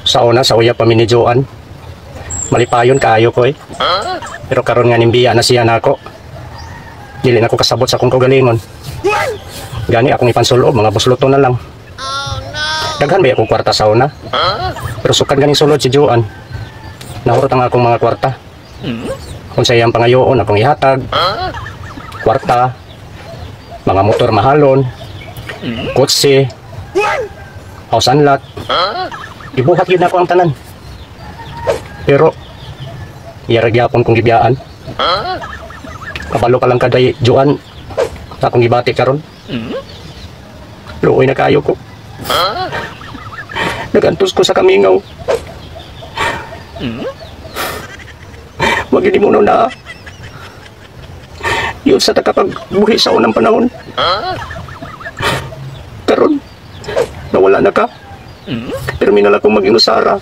Sa una, sa uyab pa mi ni Joan. Malipayon kaayo ko eh. Pero karon nga nimbiya na siya nako. Dili na ko kasabot sa akong kaugalingon. Gani akong ipansulo, mga busluto na lang. Daghan ba akong kwarta sa una? Pero sukan ganing sulod si Joan. Nahurot ang akong mga kwarta. Kung sa iyang pangayoon, akong ihatag. Kwarta, mga motor mahalon, kotse, house and lot. Ibuhat yun ako ang tanan. Pero, iyaragyapon kong gibiyaan. Kabalo ka lang kaday, Joan, sa akong gibati karon. Luoy na kayo ko. Nagantos ko sa kamingaw. Wag yun mo na. Yun sa takapagbuhi sa unang panahon. Karon, nawala na ka. Pero minala kong mag-inusara.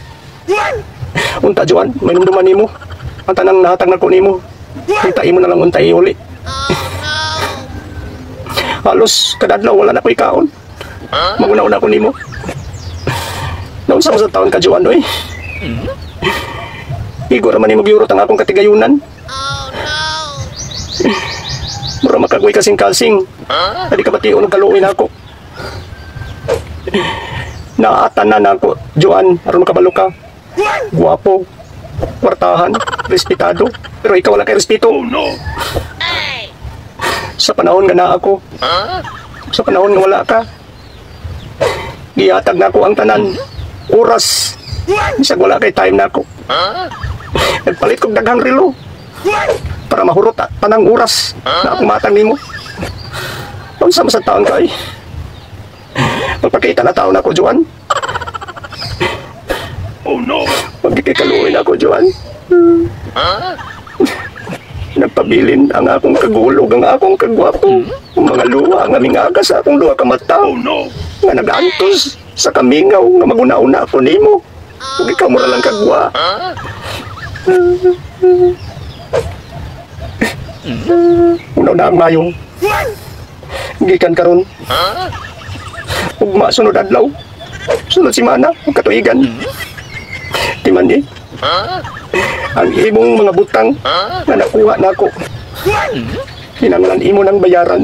Unta Joan, may numduman nimo. Ang tanang nahatag na ko nimo. Hintai mo na lang untay uli. Halos kadadlaw wala na ko ikaon. Maguna-una ko nimo. Naunsa mo sa taon ka Joan oy. Igo ra man nimo giurot ang akong katigayunan. Mura makagoy kasing-kasing. Adi ka bation og kaluoy nako. Naatanan na ako, Joan, aron makabalo ka. Guwapo, kwartahan, respetado. Pero ikaw wala kay respeto. Oh, no. Sa panahon nga na ako. Sa panahon nga wala ka. Gihatag na ako ang tanan. Oras. Bisag wala kay time na ako. Nagpalit kong daghang relo. Para mahurot tanang oras na akong matang nimo. Kung sa taon ka eh. Magpakita na taon ako, Joan. Oh no! Magkikikaluin ako, Joan. Nagpabilin ang akong kagulog, ang akong kagwapo. Ang mga luwa, ang aming agas sa akong luwa kamata. Oh no! Nga nag-antos sa kamingaw, nga maguna-una ako nimo. Huwag ikaw mura lang kagwa. Una-una ang mayong. Gikan karon. Ugma sunod adlaw. Sunod simana, katuigan. Timan di. Ang imong mga butang na nakuha nako. Hinanglan imo ng bayaran.